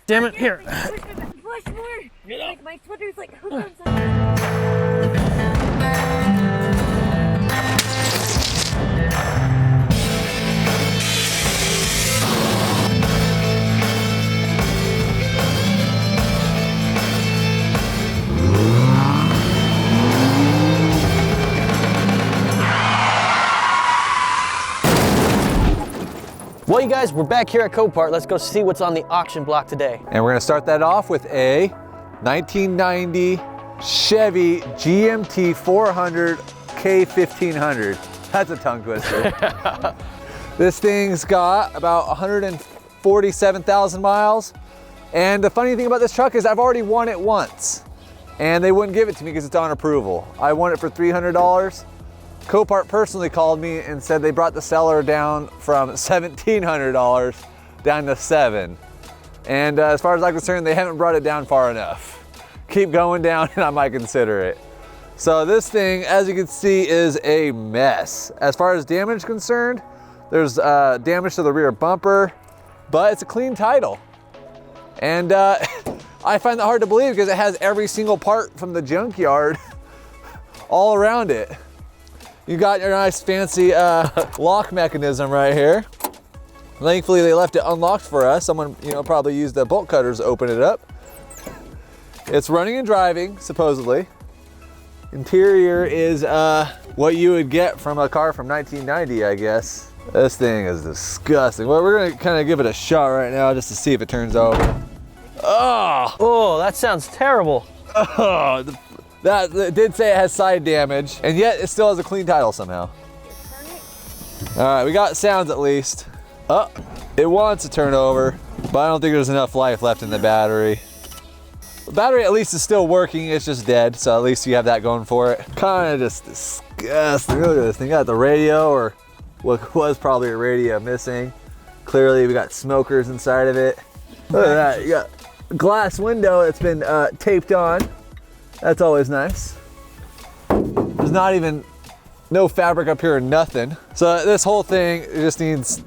Damn it, here. Push more. Like my sweater's like hooked on something. Well, you guys, we're back here at Copart. Let's go see what's on the auction block today. And we're gonna start that off with a 1990 Chevy GMT 400 K1500. That's a tongue twister. This thing's got about 147,000 miles. And the funny thing about this truck is I've already won it once. And they wouldn't give it to me because it's on approval. I won it for $300. Copart personally called me and said they brought the seller down from $1,700 down to $7,000. And as far as I'm concerned, they haven't brought it down far enough. Keep going down and I might consider it. So this thing, as you can see, is a mess. As far as damage concerned, there's damage to the rear bumper, but it's a clean title. And I find that hard to believe because it has every single part from the junkyard all around it. You got your nice fancy lock mechanism right here. Thankfully they left it unlocked for us. Someone, probably used the bolt cutters to open it up. It's running and driving, supposedly. Interior is what you would get from a car from 1990, I guess. This thing is disgusting. Well, we're gonna kind of give it a shot right now just to see if it turns over. Oh, that sounds terrible. Oh, that it did say it has side damage, and yet it still has a clean title somehow. All right, we got sounds at least. Oh, it wants to turn over, but I don't think there's enough life left in the battery. The battery at least is still working, it's just dead, so at least you have that going for it. Kind of just disgusting. Look at this thing, got the radio, or what was probably a radio, missing. Clearly we got smokers inside of it. Look at that, you got a glass window that's been taped on. That's always nice. There's not even no fabric up here or nothing. So this whole thing, it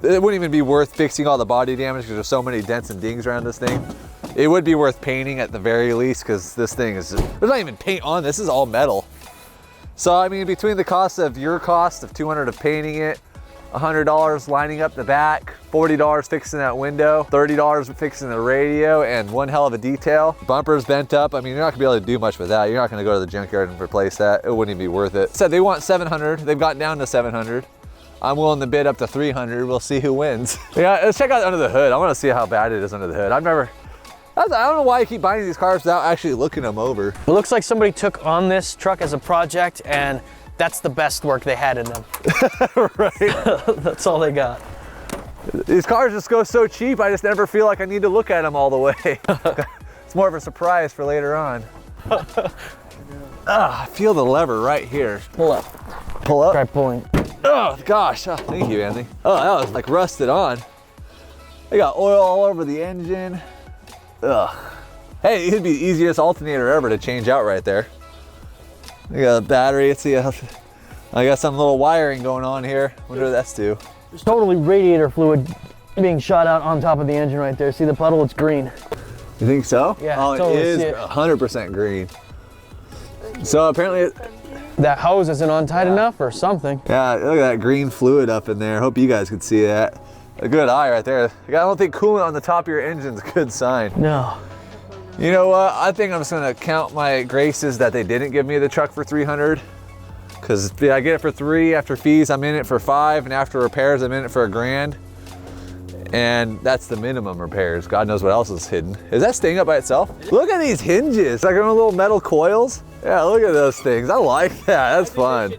wouldn't even be worth fixing all the body damage because there's so many dents and dings around this thing. It would be worth painting at the very least because this thing is, there's not even paint on this, is all metal. So I mean, between the cost of your cost of $200 of painting it, $100 lining up the back, $40 fixing that window, $30 fixing the radio, and one hell of a detail. Bumper's bent up. I mean, you're not gonna be able to do much with that. You're not gonna go to the junkyard and replace that. It wouldn't even be worth it. So they want $700. They've gotten down to $700. I'm willing to bid up to $300. We'll see who wins. Yeah, let's check out under the hood. I wanna see how bad it is under the hood. I don't know why I keep buying these cars without actually looking them over. It looks like somebody took on this truck as a project and that's the best work they had in them. Right. That's all they got. These cars just go so cheap, I just never feel like I need to look at them all the way. It's more of a surprise for later on. I feel the lever right here. Pull up. Pull up? Try pulling. Oh gosh, thank you, Anthony. Oh, that was like rusted on. They got oil all over the engine. Ugh. Hey, it'd be the easiest alternator ever to change out right there. We got a battery, let's see, I got some little wiring going on here. Wonder what that's to. There's totally radiator fluid being shot out on top of the engine right there. See the puddle, it's green. You think so? Yeah, oh, totally it is see it. 100% green. So apparently, That hose isn't on tight enough or something. yeah, look at that green fluid up in there. Hope you guys could see that. A good eye right there. I don't think coolant on the top of your engine's a good sign. No. You know what? I think I'm just gonna count my graces that they didn't give me the truck for $300. Cause if I get it for $3 after fees, I'm in it for $5, and after repairs, I'm in it for $1,000. And that's the minimum repairs. God knows what else is hidden. Is that staying up by itself? Look at these hinges, like on little metal coils. Yeah, look at those things. I like that, that's fun.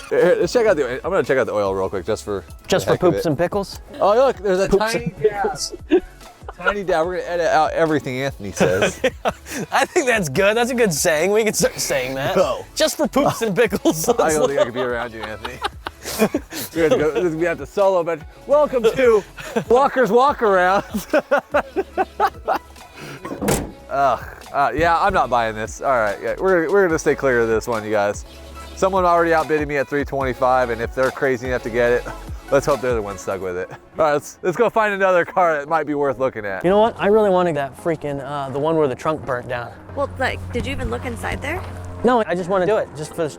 Here, let's check out I'm gonna check out the oil real quick just for poops and pickles? Oh look, there's a Poops tiny and pickles. Tiny dab. We're gonna edit out everything Anthony says. I think that's good. That's a good saying. We can start saying that. No. Just for poops and pickles. I don't think I could be around you, Anthony. We're gonna go, this is gonna be at the solo, but welcome to Walker's Walk Around. Yeah, I'm not buying this. All right, yeah, we're gonna stay clear of this one, you guys. Someone already outbidded me at $325, and if they're crazy enough to get it, Let's hope they're the ones stuck with it. All right, let's go find another car that might be worth looking at. You know what? I really wanted that freaking, the one where the trunk burnt down. Well, like, did you even look inside there? No, I just want to do it, just for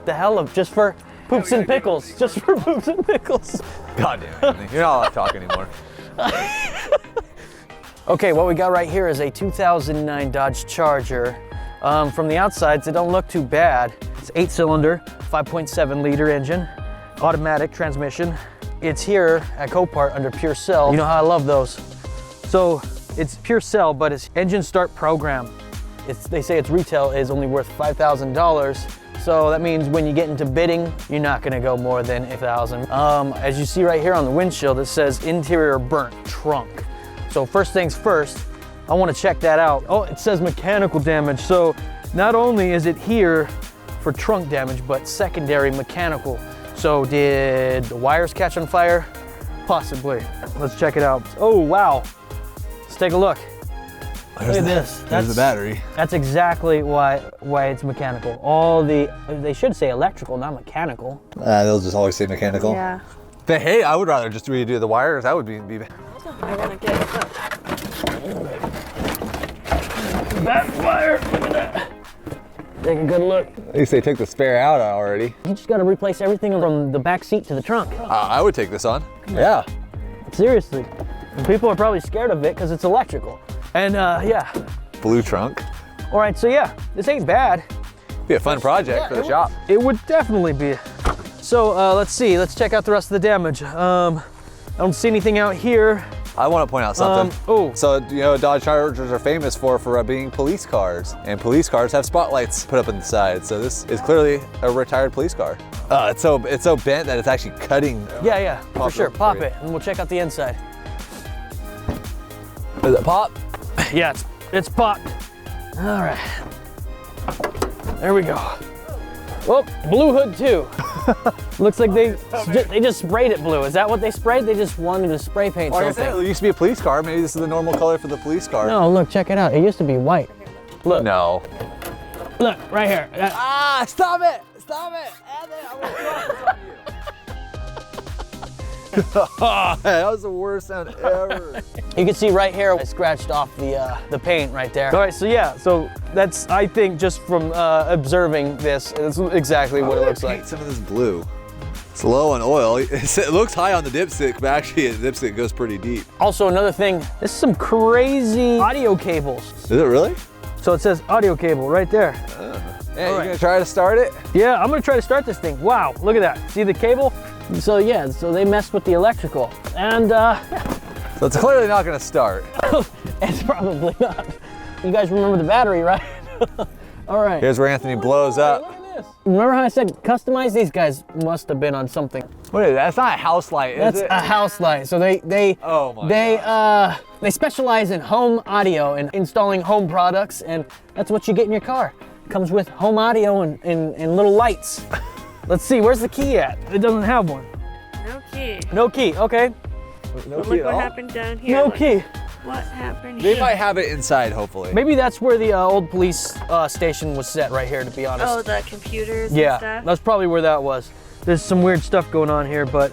the hell of, just for poops and pickles. Just for poops and pickles. God damn it, Anthony. You're not allowed to talk anymore. Okay, what we got right here is a 2009 Dodge Charger. From the outsides, it don't look too bad. It's 8-cylinder, 5.7 liter engine, automatic transmission. It's here at Copart under Pure Cell. You know how I love those. So it's Pure Cell, but it's engine start program. They say its retail is only worth $5,000. So that means when you get into bidding, you're not gonna go more than $1,000. As you see right here on the windshield, it says interior burnt trunk. So first things first, I wanna check that out. Oh, it says mechanical damage. So not only is it here for trunk damage, but secondary mechanical. So did the wires catch on fire? Possibly. Let's check it out. Oh, wow. Let's take a look. Look at this. There's the battery. That's exactly why it's mechanical. They should say electrical, not mechanical. They'll just always say mechanical. Yeah. But hey, I would rather just redo the wires. That would be I want to get That wire, look at that. Take a good look. At least they took the spare out already. You just gotta replace everything from the back seat to the trunk. I would take this on. Yeah. Seriously. And people are probably scared of it because it's electrical. And yeah. Blue trunk. All right, so yeah, this ain't bad. Be a fun project for the shop. It would definitely be. So let's see, let's check out the rest of the damage. I don't see anything out here. I want to point out something. Oh. So, you know, Dodge Chargers are famous for being police cars, and police cars have spotlights put up on the side. So this is clearly a retired police car. It's so bent that it's actually cutting. Yeah, for sure. it Pop for you. it, and we'll check out the inside. Is it pop? Yeah, it's popped. All right. There we go. Well, blue hood too. Looks like they just sprayed it blue. Is that what they sprayed? They just wanted to spray paint Like I something. said, it used to be a police car. Maybe this is the normal color for the police car. No, look, check it out. It used to be white. Look. No. Look, right here. Ah, stop it! Stop it! I will drop on you. That was the worst sound ever. You can see right here, I scratched off the paint right there. All right, so yeah, so that's, I think, just from observing this, that's exactly what it looks like. Some of this blue. It's low on oil. It looks high on the dipstick, but actually the dipstick goes pretty deep. Also, another thing, this is some crazy audio cables. Is it really? So it says audio cable right there. Yeah, you gonna try to start it? Yeah, I'm gonna try to start this thing. Wow, look at that. See the cable? So yeah, so they messed with the electrical. And So it's clearly not gonna start. it's probably not. You guys remember the battery, right? All right. Here's where Anthony blows up. Look at this. Remember how I said customize? These guys must have been on something. What is that? That's not a house light, That's is it? a house light. So they specialize in home audio and installing home products, and that's what you get in your car. It comes with home audio and little lights. Let's see, where's the key at? It doesn't have one. no key. No key, okay. No But key look at what all? happened down here. No Look. key. What happened They here? might have it inside, hopefully. Maybe that's where the old police station was set right here, to be honest. Oh, the computers and Yeah, stuff? that's probably where that was. There's some weird stuff going on here, but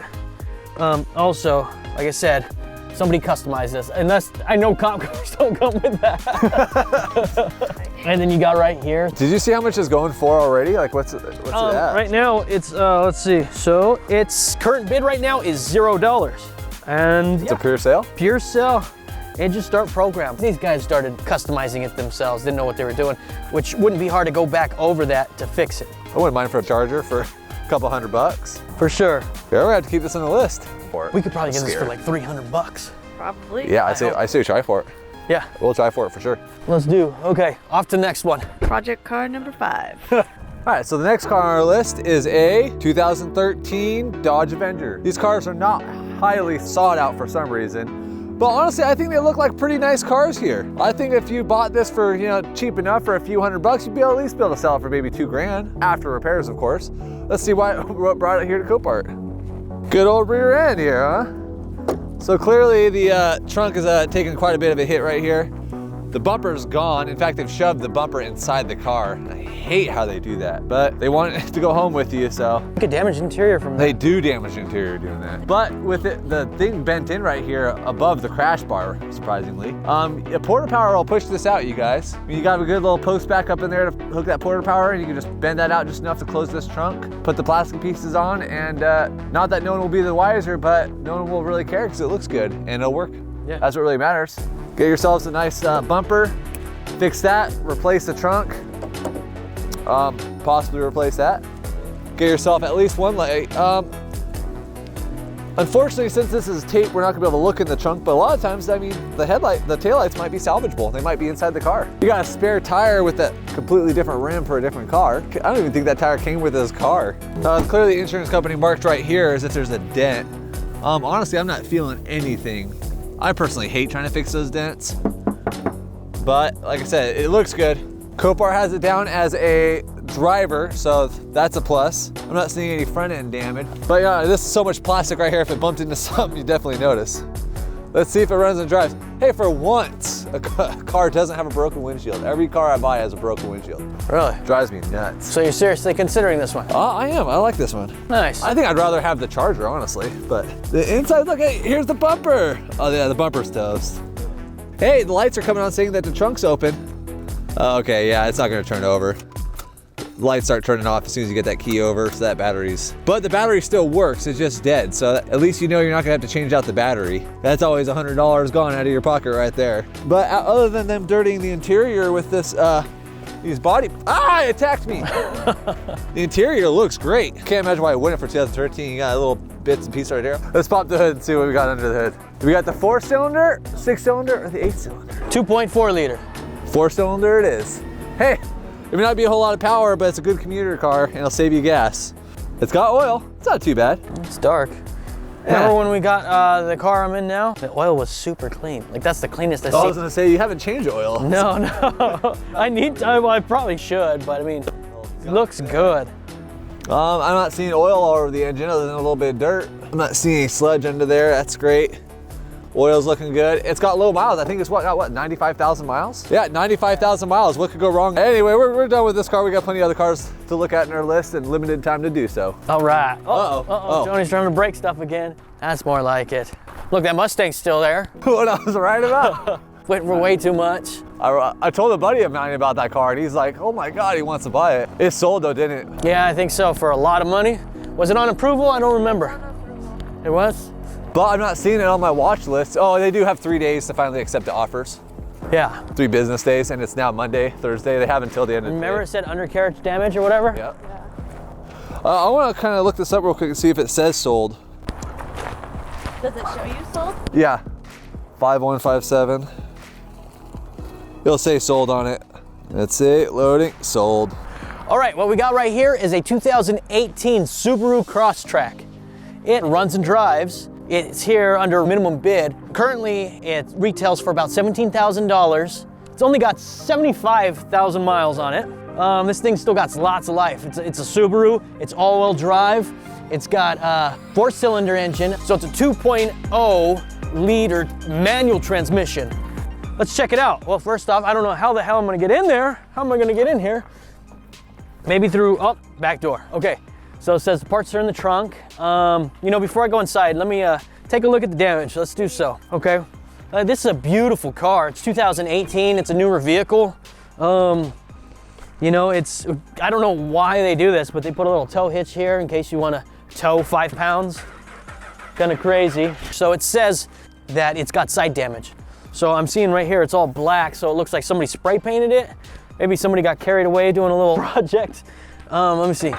also, like I said, somebody customized this. Unless, I know cop cars don't come with that. And then you got right here. Did you see how much it's going for already? Like what's it at? Right now, it's, let's see. So its current bid right now is $0. And It's a pure sale? Pure Cell engine start program. These guys started customizing it themselves, didn't know what they were doing, which wouldn't be hard to go back over that to fix it. I wouldn't mind for a Charger for a couple $100. For sure. Yeah, we're gonna have to keep this on the list. We could probably get this for like $300. Probably. Yeah, I say try for it. Yeah, We'll try for it for sure. let's do. Okay, off to the next one. Project car number 5. All right, so the next car on our list is a 2013 Dodge Avenger. These cars are not highly sought out for some reason, but honestly, I think they look like pretty nice cars here. I think if you bought this for, you know, cheap enough for a few $100, you'd at least be able to sell it for maybe $2 grand after repairs, of course. Let's see what brought it here to Copart. Good old rear end here, huh? So clearly the trunk is taking quite a bit of a hit right here. The bumper's gone. In fact, they've shoved the bumper inside the car. I hate how they do that, but they want it to go home with you, so. You could damage the interior from that. They do damage the interior doing that. But with it, the thing bent in right here above the crash bar, surprisingly. A porta power will push this out, you guys. You got a good little post back up in there to hook that porta power, and you can just bend that out just enough to close this trunk, put the plastic pieces on, and not that no one will be the wiser, but no one will really care because it looks good and it'll work. Yeah. That's what really matters. Get yourselves a nice bumper, fix that, replace the trunk, possibly replace that. Get yourself at least one light. Unfortunately, since this is tape, we're not gonna be able to look in the trunk, but a lot of times, I mean, the taillights might be salvageable. They might be inside the car. You got a spare tire with that completely different rim for a different car. I don't even think that tire came with this car. Clearly the insurance company marked right here as if there's a dent. Honestly, I'm not feeling anything. I personally hate trying to fix those dents, but like I said, it looks good. Copart has it down as a driver, so that's a plus. I'm not seeing any front end damage, but yeah, this is so much plastic right here. If it bumped into something, you definitely notice. Let's see if it runs and drives. Hey, for once, a car doesn't have a broken windshield. Every car I buy has a broken windshield. Really? Drives me nuts. So you're seriously considering this one? I am, I like this one. Nice. I think I'd rather have the Charger, honestly, but the inside, look, hey, here's the bumper. Oh yeah, the bumper's toast. Hey, the lights are coming on saying that the trunk's open. Okay, yeah, it's not gonna turn over. The lights start turning off as soon as you get that key over, so that battery's, but the battery still works, it's just dead. So at least you know you're not gonna have to change out the battery. That's always $100 gone out of your pocket right there. But other than them dirtying the interior with this, these body, it attacked me. The interior looks great. Can't imagine why I wouldn't for 2013. You got a little bits and pieces right here. Let's pop the hood and see what we got under the hood. We got the 4-cylinder, 6-cylinder, or the 8-cylinder? 2.4 liter. 4-cylinder it is. Hey, it may not be a whole lot of power, but it's a good commuter car and it'll save you gas. It's got oil, it's not too bad. It's dark. Remember when we got the car I'm in now? The oil was super clean. Like that's the cleanest I've seen. I was gonna say, you haven't changed oil. No, no. I need time, well, I probably should, but I mean, it looks good. I'm not seeing oil all over the engine other than a little bit of dirt. I'm not seeing any sludge under there, that's great. Oil's looking good. It's got low miles. I think it's what, 95,000 miles? Yeah, 95,000 miles. What could go wrong? Anyway, we're done with this car. We got plenty of other cars to look at in our list and limited time to do so. All right. Uh-oh. Johnny's trying to break stuff again. That's more like it. Look, that Mustang's still there. What I was right about. Waiting for way too much. I told a buddy of mine about that car and he's like, oh my God, he wants to buy it. It sold though, didn't it? Yeah, I think so, for a lot of money. Was it on approval? I don't remember. It was? But I'm not seeing it on my watch list. Oh, they do have 3 days to finally accept the offers. Yeah. 3 business days, and it's now Monday, Thursday. They have until the end of the day. Remember it said undercarriage damage or whatever? Yeah. I want to kind of look this up real quick and see if it says sold. Does it show you sold? Yeah, 5157. It'll say sold on it. Let's see, loading, sold. All right, what we got right here is a 2018 Subaru Crosstrek. It runs and drives. It's here under minimum bid. Currently, it retails for about $17,000. It's only got 75,000 miles on it. This thing's still got lots of life. It's a Subaru, it's all-wheel drive. It's got a 4-cylinder engine, so it's a 2.0 liter manual transmission. Let's check it out. Well, first off, I don't know how the hell I'm gonna get in there. How am I gonna get in here? Maybe through, back door, okay. So it says the parts are in the trunk. You know, before I go inside, let me take a look at the damage. Let's do so, okay? This is a beautiful car. It's 2018, it's a newer vehicle. You know, I don't know why they do this, but they put a little tow hitch here in case you wanna tow 5 pounds. Kinda crazy. So it says that it's got side damage. So I'm seeing right here, it's all black, so it looks like somebody spray painted it. Maybe somebody got carried away doing a little project. Let me see.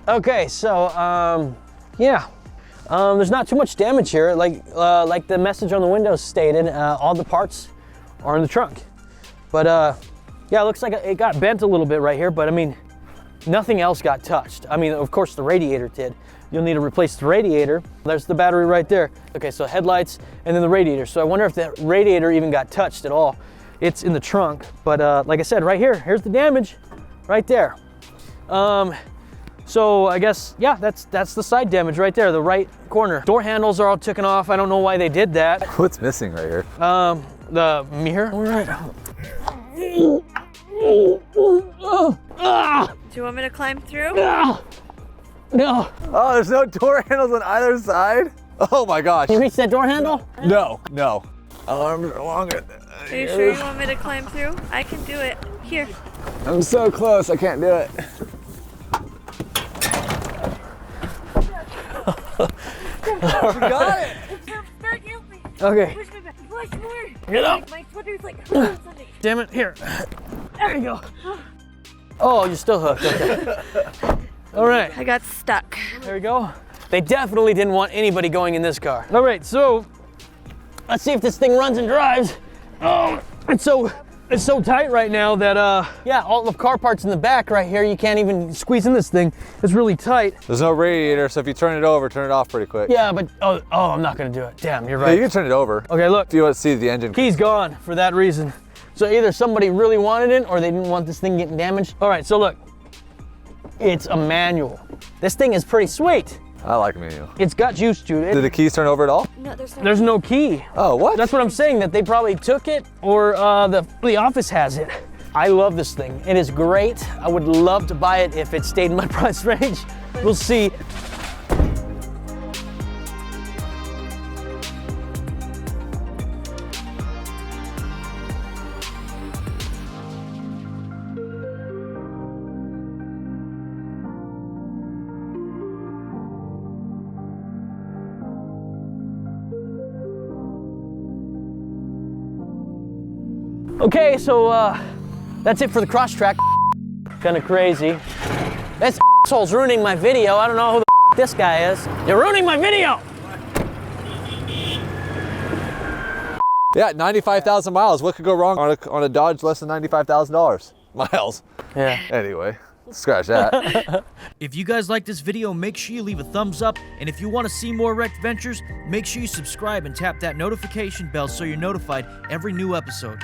Okay, so yeah, there's not too much damage here. Like the message on the window stated, all the parts are in the trunk. But yeah, it looks like it got bent a little bit right here, but I mean, nothing else got touched. I mean, of course the radiator did. You'll need to replace the radiator. There's the battery right there. Okay, so headlights and then the radiator. So I wonder if the radiator even got touched at all. It's in the trunk, but like I said, right here, here's the damage, right there. So I guess, yeah, that's the side damage right there, the right corner. Door handles are all taken off. I don't know why they did that. What's missing right here? the mirror. All right. Do you want me to climb through? No. Oh, there's no door handles on either side? Oh my gosh. Can you reach that door handle? No, no. Arms are longer. Are you sure you want me to climb through? I can do it. Here. I'm so close, I can't do it. We got it. Start help me. Okay. Push me back. Push more. Get up. My sweater's like something. Damn it, here. There you go. Oh, you're still hooked, okay. All right, I got stuck. there we go. They definitely didn't want anybody going in this car. All right, so let's see if this thing runs and drives. Oh, it's so tight right now that, yeah, all the car parts in the back right here, you can't even squeeze in this thing. It's really tight. There's no radiator, so if you turn it over, turn it off pretty quick. Yeah, but, oh, I'm not gonna do it. Damn, you're Yeah, right. you can turn it over. Okay, look, If you want to see the engine. key's gone for that reason. So either somebody really wanted it or they didn't want this thing getting damaged. All right, so look, it's a manual. This thing is pretty sweet. I like manual. It's got juice to it. Did the keys turn over at all? No, there's no. There's no key. Oh, what? That's what I'm saying, that they probably took it or the office has it. I love this thing. It is great. I would love to buy it if it stayed in my price range. We'll see. Okay, so that's it for the cross track. Kind of crazy. This asshole's ruining my video. I don't know who the this guy is. You're ruining my video! Yeah, 95,000 miles. What could go wrong on a Dodge less than $95,000 miles? Yeah. Anyway, scratch that. If you guys like this video, make sure you leave a thumbs up, and if you want to see more Wrecked Ventures, make sure you subscribe and tap that notification bell so you're notified every new episode.